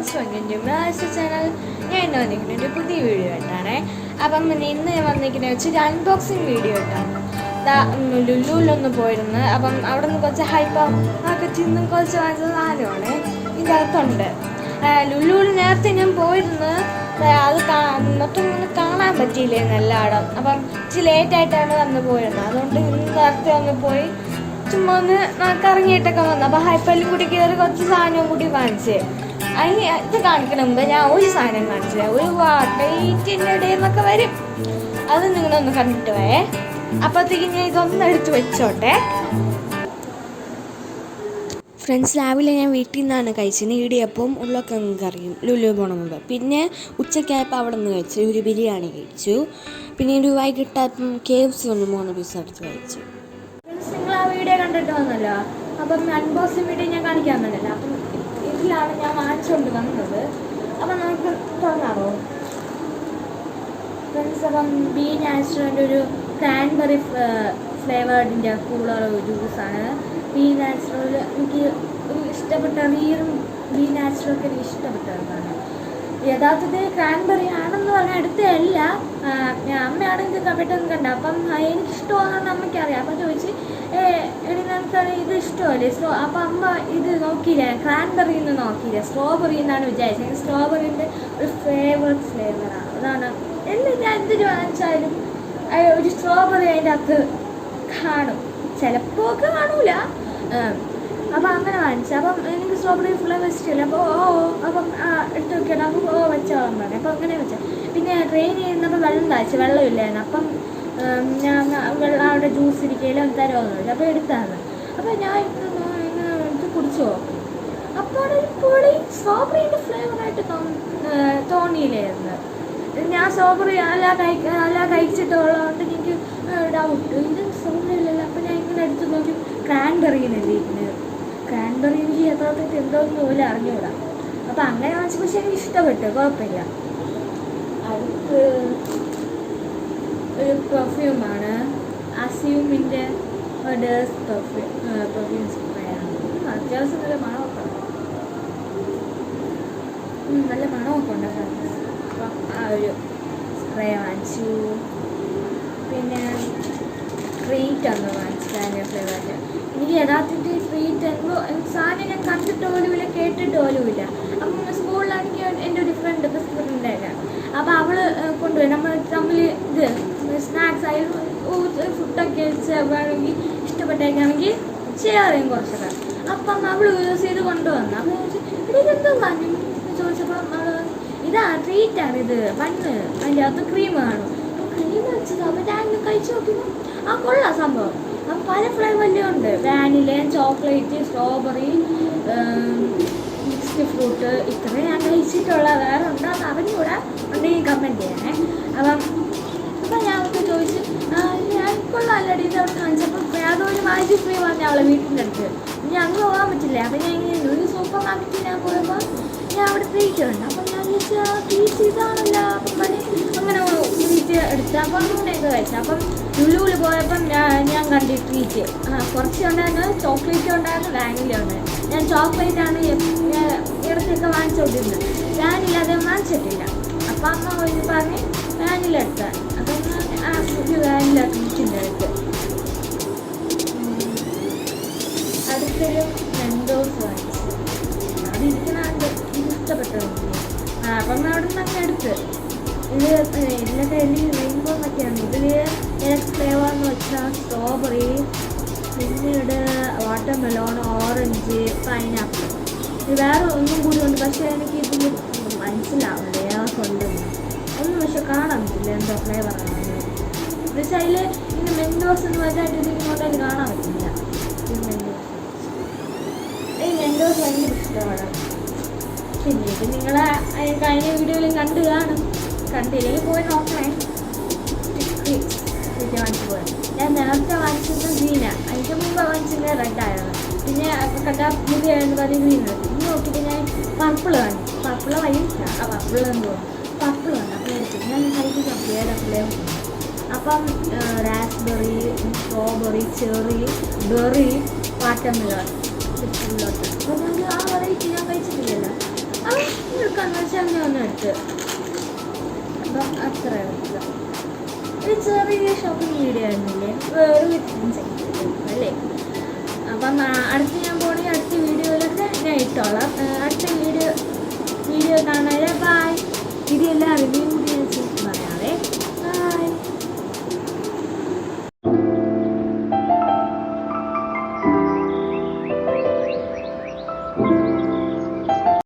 Friends welcome channel. ഞാൻ ഇന്ന് വന്നിരിക്കുന്ന ഒരു പുതിയ വീഡിയോ ആയിട്ടാണ്. അപ്പം ഇന്ന് ഞാൻ വന്നിരിക്കുന്നത് വെച്ചൊരു അൺബോക്സിങ് വീഡിയോ ആയിട്ടാണ്. ലുലുവിലൊന്ന് പോയിരുന്നു. അപ്പം അവിടെ നിന്ന് കുറച്ച് ഹൈപ്പർ മാർക്കറ്റിൽ നിന്ന് കുറച്ച് വാങ്ങിച്ച സാധനമാണ് ഇതിൻ്റെ അകത്തുണ്ട്. ലുലുവിൽ നേരത്തെ ഞാൻ പോയിരുന്നു, അത് മൊത്തം ഒന്ന് കാണാൻ പറ്റിയില്ലായിരുന്നു എല്ലായിടും. അപ്പം ഇച്ചിരി ലേറ്റായിട്ടാണ് വന്ന് പോയിരുന്നത്. അതുകൊണ്ട് ഇന്ന് നേരത്തെ ഒന്ന് പോയി ചുമ്മാ ഒന്ന് കറങ്ങിയിട്ടൊക്കെ വന്നു. അപ്പോൾ ഹൈപ്പറിലും കൂടി കയറി കുറച്ച് സാധനവും കൂടി വാങ്ങിച്ച് അതിന് ഇത് കാണിക്കണ മുമ്പ് ഞാൻ ഒരു സാധനം കാണിച്ചില്ല. ഒരു വാട്ടേറ്റിൻ്റെ ഇടയിൽ നിന്നൊക്കെ വരും. അത് നിങ്ങളൊന്ന് കണ്ടിട്ട് പോയേ. അപ്പോഴത്തേക്ക് ഞാൻ ഇതൊന്നും എടുത്ത് വെച്ചോട്ടെ. ഫ്രണ്ട്സ്, രാവിലെ ഞാൻ വീട്ടിൽ നിന്നാണ് കഴിച്ചത്. ഇടിയപ്പം ഉരുളക്കിഴങ്ങ് കറിയും ലുലു പോകണം മുമ്പ്. പിന്നെ ഉച്ചയ്ക്കായപ്പോൾ അവിടെ നിന്ന് കഴിച്ചു, ഒരു ബിരിയാണി കഴിച്ചു. പിന്നെ ഒരു വൈകിട്ടായപ്പം KFC ഒന്ന് 3 പീസ് എടുത്ത് കഴിച്ചു. നിങ്ങൾ ആ വീഡിയോ കണ്ടിട്ട് വന്നല്ലോ. അപ്പം അൺബോക്സിങ് വീഡിയോ ഞാൻ കാണിക്കാൻ വന്നല്ലോ. അപ്പം ഇതിലാണ് ഞാൻ വാങ്ങിച്ചുകൊണ്ട് വന്നത്. അപ്പം നമുക്ക് തുടങ്ങാമോ ഫ്രണ്ട്സ്? അപ്പം ബി നാച്ചുറലിൻ്റെ ഒരു ക്രാൻബെറി ഫ്ലേവേർഡിൻ്റെ കൂളർ ജ്യൂസാണ്. ബി നാച്ചുറൽ എനിക്ക് ഇഷ്ടപ്പെട്ട റിയറും ബി നാച്ചുറലൊക്കെ എനിക്ക് ഇഷ്ടപ്പെട്ടതാണ്. യഥാർത്ഥത്തിൽ ക്രാൻബെറി ആണെന്ന് പറഞ്ഞാൽ എടുത്തല്ല, അമ്മയാണെങ്കിൽ പെട്ടെന്ന് കണ്ട. അപ്പം എനിക്കിഷ്ടമാണെന്ന് അമ്മയ്ക്കറിയാം. അപ്പം ചോദിച്ച് എടി നിനക്കാണ് ഇത് ഇഷ്ടമല്ലേ? അപ്പം അമ്മ ഇത് നോക്കിയില്ല, ക്രാൻബെറിന്ന് നോക്കിയില്ല, സ്ട്രോബെറി എന്നാണ് വിചാരിച്ചത്. സ്ട്രോബെറിൻ്റെ ഒരു ഫേവറേറ്റ് ഫ്ലേവറാണ്. അതാണ് എല്ലാം ഞാൻ എന്തിനു വാങ്ങിച്ചാലും ഒരു സ്ട്രോബെറി അതിൻ്റെ അകത്ത് കാണും. ചിലപ്പോൾ ഒക്കെ കാണൂല. അപ്പം അങ്ങനെ വാങ്ങിച്ചു. അപ്പം എനിക്ക് സ്ട്രോബെറി ഫ്ലേവർ ഇഷ്ടമില്ല. അപ്പോൾ അപ്പം എടുത്ത് നോക്കിയാൽ അപ്പോൾ വെച്ചോളാൻ പറഞ്ഞു. അപ്പം അങ്ങനെ വെച്ചാൽ പിന്നെ ട്രെയിൻ ചെയ്യുന്നപ്പോൾ വെള്ളം താഴ്ച വെള്ളമില്ലായിരുന്നു. അപ്പം ഞാൻ വെള്ളം അവിടെ ജ്യൂസ് ഇരിക്കലും തരുമെന്ന് ചോദിച്ചു. അപ്പോൾ എടുത്താണ്. അപ്പം ഞാൻ ഇങ്ങനെ എടുത്ത് കുടിച്ചു നോക്കും. അപ്പോൾ അവിടെ ഒരു പൊളി സ്ട്രോബെറിൻ്റെ ഫ്ലേവറായിട്ട് തോന്നിയില്ലായിരുന്നു. ഞാൻ സ്ട്രോബെറി അല്ല കഴിച്ചിട്ടുള്ളതുകൊണ്ട് എനിക്ക് ഡൗട്ട്, ഇത് സ്ട്രോബെറി ഇല്ലല്ലോ. അപ്പം ഞാൻ ഇങ്ങനെ എടുത്ത് നോക്കി ക്രാൻബെറിന്നല്ലേ ഇരിക്കുന്നത്. ക്രാൻബെറി എനിക്ക് യഥാർത്ഥത്തിൽ എന്തോന്ന് പോലും അറിഞ്ഞുകൂടാ. അപ്പം അങ്ങനെ വാങ്ങിച്ചു. പക്ഷെ എനിക്ക് ഇഷ്ടപ്പെട്ടു, കുഴപ്പമില്ല. അടുത്ത് ഒരു പെർഫ്യൂമാണ്, അസ്യൂമിൻ്റെ ഡേഴ്സ് പെർഫ്യൂം സ്പ്രേ ആണ്. അത്യാവശ്യം നല്ല മണമൊക്കെ നല്ല മണമൊക്കെ ഉണ്ട്. അപ്പം ആ ഒരു സ്പ്രേ വാങ്ങിച്ചു. പിന്നെ ട്രീറ്റ് ഒന്ന് വാങ്ങിച്ചു, അതിൻ്റെ ഫ്ലേവറിൽ. എനിക്ക് യഥാർത്ഥത്തിൽ ട്രീറ്റ് എന്തോ സാധനം ഞാൻ കണ്ടിട്ട് പോലുമില്ല, കേട്ടിട്ട് പോലുമില്ല. അപ്പം സ്കൂളിലാണെങ്കിൽ എൻ്റെ ഒരു ഫ്രണ്ട് ബെസ്റ്റ് ഫ്രണ്ടായിരുന്നു. അപ്പോൾ അവൾ കൊണ്ടുപോയി നമ്മൾ തമ്മിൽ ഇത് സ്നാക്സ് ആയാലും ഫുഡൊക്കെ വേണമെങ്കിൽ ഇഷ്ടപ്പെട്ടേക്കാണെങ്കിൽ ഷെയർ ചെയ്യും കുറച്ചൊക്കെ. അപ്പം അവൾ യൂസ് ചെയ്ത് കൊണ്ടുവന്നു. അപ്പോൾ ഇതെന്തോ പറഞ്ഞു ചോദിച്ചപ്പോൾ അവൾ ഇതാ ട്രീറ്റാണ്, ഇത് ബണ്ണ്, അതിൻ്റെ അകത്ത് ക്രീം കാണും. അപ്പോൾ ക്രീം വെച്ചത് അപ്പോൾ ഞാൻ കഴിച്ച് നോക്കിയപ്പോൾ കൊള്ളാം സംഭവം. അപ്പം പല ഫ്ലേവറിലും ഉണ്ട്, vanilla, chocolate, strawberry, mixed fruit. ഇത്രയും ഞാൻ കഴിച്ചിട്ടുള്ള. വേറെ ഉണ്ടോയെന്ന് അവനൂടെ ഉണ്ടെങ്കിൽ കമൻറ്റ് ചെയ്യണേ. അപ്പം ഞാൻ അവർക്ക് ചോദിച്ചു, ഞാൻ കൊള്ളാം അല്ലടി ഇത് അവിടെ കാണിച്ചപ്പോൾ അതൊരു മാജിക് ഫ്രീ പറഞ്ഞ അവളെ വീട്ടിൻ്റെ അടുത്ത്. ഇനി അങ്ങ് പോകാൻ പറ്റില്ല. അപ്പം ഞാൻ ഇങ്ങനെ ഒരു സൂപ്പർ മാർക്കറ്റിൽ ഞാൻ പോയപ്പോൾ ഞാൻ അവിടെ ട്രീറ്റ് ഉണ്ട്. അപ്പം ഞാൻ ചോദിച്ചാൽ ട്രീറ്റ് ഇതാണല്ലോ. അപ്പം പറഞ്ഞ് അങ്ങനെ ട്രീറ്റ് എടുത്ത് അപ്പം അങ്ങനെയൊക്കെ കഴിച്ചു. അപ്പം ലുലുവിൽ പോയപ്പം ഞാൻ കണ്ടു ട്രീറ്റ് കുറച്ച് ഉണ്ടായിരുന്നു, ചോക്ലേറ്റ് ഉണ്ടായിരുന്നു, വാനില ഉണ്ടായിരുന്നു. ഞാൻ ചോക്ലേറ്റാണ് ഇടയ്ക്കൊക്കെ വാങ്ങിച്ചുകൊണ്ടിരുന്നത്, വാനില അതേ വാങ്ങിച്ചിട്ടില്ല. അപ്പം അമ്മ പറഞ്ഞ് വാനില എടുത്താൽ. അപ്പം ഒരു വാനില ട്രീറ്റിൻ്റെ അടുത്ത് അടുത്തൊരു മെൻഡോസ് വാങ്ങിച്ചു. അതിരിക്കണുണ്ട്, ഇത് ഇഷ്ടപ്പെട്ടു. അപ്പം അവിടെ നിന്ന് അങ്ങ് എടുത്ത് ഇത് ഇതിലൊക്കെ റെയിൻബോ എന്നൊക്കെയാണ്. ഇതിൽ ഏത് ഫ്ലേവർ എന്ന് വെച്ചാൽ സ്ട്രോബെറി, പിന്നീട് വാട്ടർമെലോൺ, ഓറഞ്ച്, പൈനാപ്പിൾ. ഇത് വേറെ ഒന്നും കൂടി ഉണ്ട്, പക്ഷേ എനിക്ക് ഇതിൽ മനസ്സിലാവില്ല ഏതൊക്കെ ഒന്നും. പക്ഷെ കാണാൻ പറ്റില്ല എന്തോ ഫ്ലേവറാണ്. പക്ഷേ അതിൽ ഇങ്ങനെ മെൻഡോസ് എന്ന് വെച്ചാൽ ഇത് ഇങ്ങോട്ടേക്ക് കാണാൻ പറ്റില്ല. ഈ മെൻഡോസ് ഭയങ്കര ഇഷ്ടമാണ്. പിന്നെ ഇത് നിങ്ങളെ കഴിഞ്ഞ വീഡിയോയിലും കണ്ടു കാണും. കണ്ടില്ലെങ്കിൽ പോയി നോക്കണേ. വാങ്ങിച്ചു പോയത് ഞാൻ നേരത്തെ വാങ്ങിച്ചത് ഗ്രീന, അതിൻ്റെ മുമ്പ് വാങ്ങിച്ചത് റെഡായിരുന്നു. പിന്നെ കണ്ടാ പുതിയായിരുന്നു പറഞ്ഞ് ഗ്രീൻ. ഇന്ന് നോക്കിയിട്ട് ഞാൻ പർപ്പിൾ വാങ്ങി. പർപ്പിൾ വൈകില്ല, പർപ്പിൾ എന്തോ പർപ്പിൾ വേണം. അപ്പോൾ എടുത്തു ഞാൻ കഴിക്കാം ഏതൊക്കെ. അപ്പം raspberry, strawberry, cherry, berry, watermelon ഫുള്ളോട്ട്. അപ്പോൾ നമുക്ക് ആ വെറൈറ്റി ഞാൻ കഴിച്ചിട്ടില്ലല്ലോ. അപ്പം ഇഷ്ടമെന്ന് വെച്ചാൽ ഞാൻ ഒന്ന് എടുത്ത്. അപ്പം അത്ര ഒരു ചെറിയ ഷോപ്പിംഗ് വീഡിയോ ആയിരുന്നില്ലേ, വേറെ അല്ലേ. അപ്പം അടുത്ത് ഞാൻ പോകണമെങ്കിൽ അടുത്ത വീഡിയോയിലൊക്കെ ഞാൻ ഇട്ടോളാം. അടുത്ത